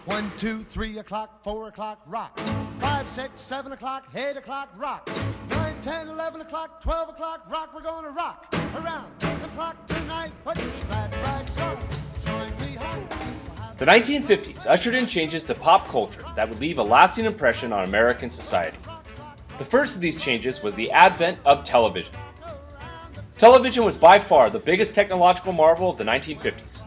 1, 2, 3 o'clock, 4 o'clock, rock. 5, 6, 7 o'clock, 8 o'clock, rock. 9, 10, 11 o'clock, 12 o'clock, rock. We're gonna rock around the clock tonight. Put your glad rags on. Join me home. The 1950s ushered in changes to pop culture that would leave a lasting impression on American society. The first of these changes was the advent of television. Television was by far the biggest technological marvel of the 1950s.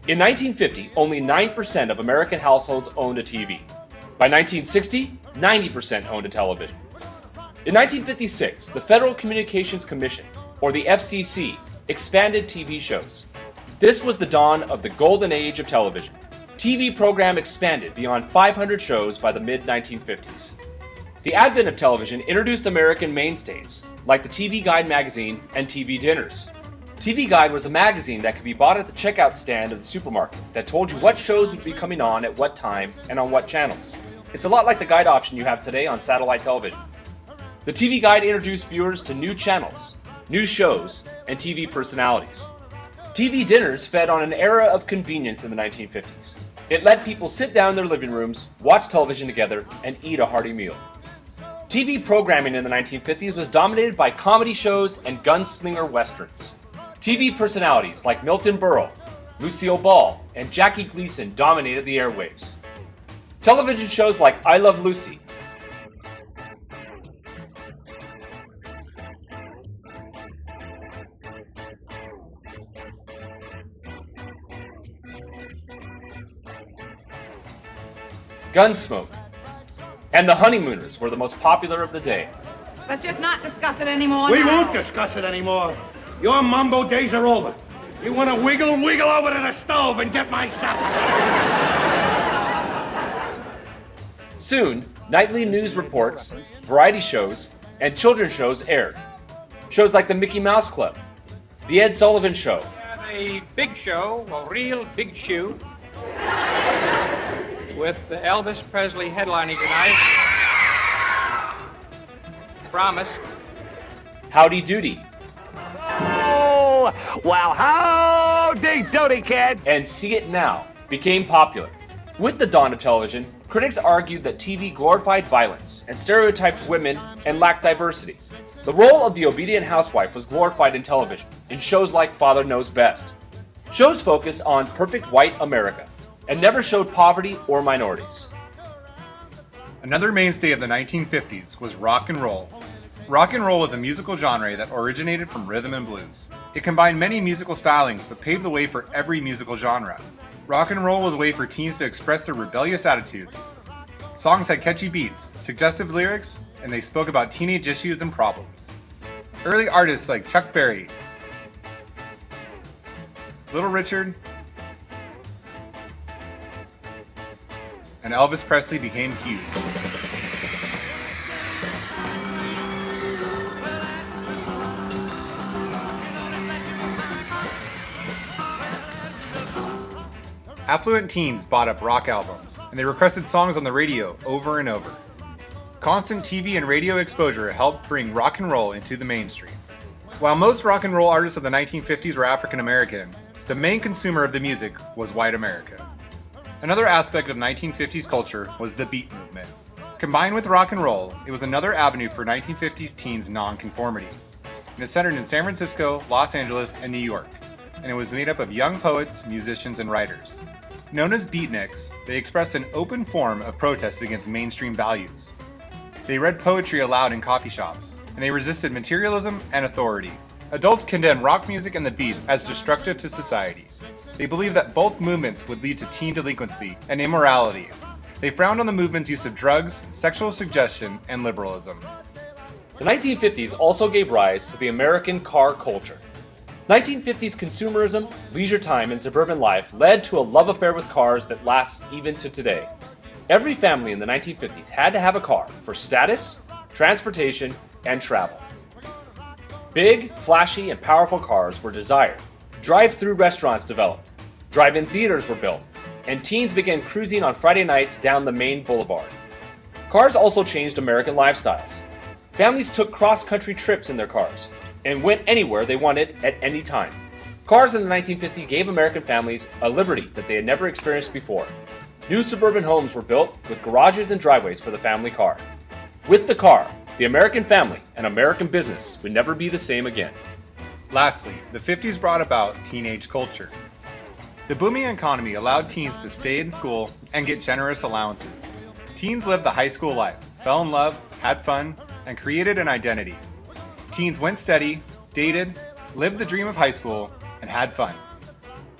In 1950, only 9% of American households owned a TV. By 1960, 90% owned a television. In 1956, the Federal Communications Commission, or the FCC, expanded TV shows. This was the dawn of the golden age of television. TV program expanded beyond 500 shows by the mid-1950s. The advent of television introduced American mainstays, like the TV Guide magazine and TV dinners. TV Guide was a magazine that could be bought at the checkout stand of the supermarket that told you what shows would be coming on at what time and on what channels. It's a lot like the guide option you have today on satellite television. The TV Guide introduced viewers to new channels, new shows, and TV personalities. TV dinners fed on an era of convenience in the 1950s. It let people sit down in their living rooms, watch television together, and eat a hearty meal. TV programming in the 1950s was dominated by comedy shows and gunslinger westerns. TV personalities like Milton Berle, Lucille Ball, and Jackie Gleason dominated the airwaves. Television shows like I Love Lucy, Gunsmoke, and The Honeymooners were the most popular of the day. Let's just not discuss it anymore. We won't discuss it anymore. Your mumbo days are over. You want to wiggle over to the stove and get my stuff. Soon, nightly news reports, variety shows, and children's shows aired. Shows like The Mickey Mouse Club, The Ed Sullivan Show, A big show, a real big shoe, with Elvis Presley headlining tonight. Promise. Howdy Doody, Oh, well, howdy doody, kids. and See It Now became popular. With the dawn of television, critics argued that TV glorified violence and stereotyped women and lacked diversity. The role of the obedient housewife was glorified in television, in shows like Father Knows Best. Shows focused on perfect white America and never showed poverty or minorities. Another mainstay of the 1950s was rock and roll. Rock and roll was a musical genre that originated from rhythm and blues. It combined many musical stylings but paved the way for every musical genre. Rock and roll was a way for teens to express their rebellious attitudes. Songs had catchy beats, suggestive lyrics, and they spoke about teenage issues and problems. Early artists like Chuck Berry, Little Richard, and Elvis Presley became huge. Affluent teens bought up rock albums, and they requested songs on the radio over and over. Constant TV and radio exposure helped bring rock and roll into the mainstream. While most rock and roll artists of the 1950s were African American, the main consumer of the music was white America. Another aspect of 1950s culture was the beat movement. Combined with rock and roll, it was another avenue for 1950s teens' nonconformity. And it centered in San Francisco, Los Angeles, and New York, and it was made up of young poets, musicians, and writers. Known as beatniks, they expressed an open form of protest against mainstream values. They read poetry aloud in coffee shops, and they resisted materialism and authority. Adults condemned rock music and the Beats as destructive to society. They believed that both movements would lead to teen delinquency and immorality. They frowned on the movement's use of drugs, sexual suggestion, and liberalism. The 1950s also gave rise to the American car culture. 1950s consumerism, leisure time, and suburban life led to a love affair with cars that lasts even to today. Every family in the 1950s had to have a car for status, transportation, and travel. Big, flashy, and powerful cars were desired. Drive-through restaurants developed. Drive-in theaters were built. And teens began cruising on Friday nights down the main boulevard. Cars also changed American lifestyles. Families took cross-country trips in their cars and went anywhere they wanted at any time. Cars in the 1950s gave American families a liberty that they had never experienced before. New suburban homes were built with garages and driveways for the family car. With the car, the American family and American business would never be the same again. Lastly, the 50s brought about teenage culture. The booming economy allowed teens to stay in school and get generous allowances. Teens lived the high school life, fell in love, had fun, and created an identity. Teens went steady, dated, lived the dream of high school, and had fun.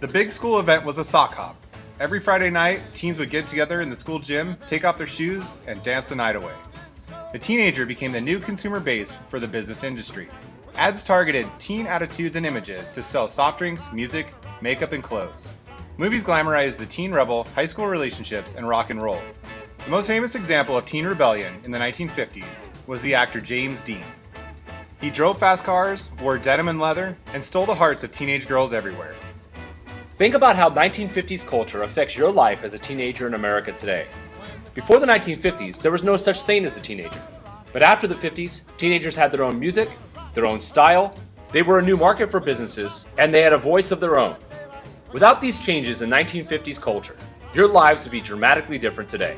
The big school event was a sock hop. Every Friday night, teens would get together in the school gym, take off their shoes, and dance the night away. The teenager became the new consumer base for the business industry. Ads targeted teen attitudes and images to sell soft drinks, music, makeup, and clothes. Movies glamorized the teen rebel, high school relationships, and rock and roll. The most famous example of teen rebellion in the 1950s was the actor James Dean. He drove fast cars, wore denim and leather, and stole the hearts of teenage girls everywhere. Think about how 1950s culture affects your life as a teenager in America today. Before the 1950s, there was no such thing as a teenager. But after the 50s, teenagers had their own music, their own style, they were a new market for businesses, and they had a voice of their own. Without these changes in 1950s culture, your lives would be dramatically different today.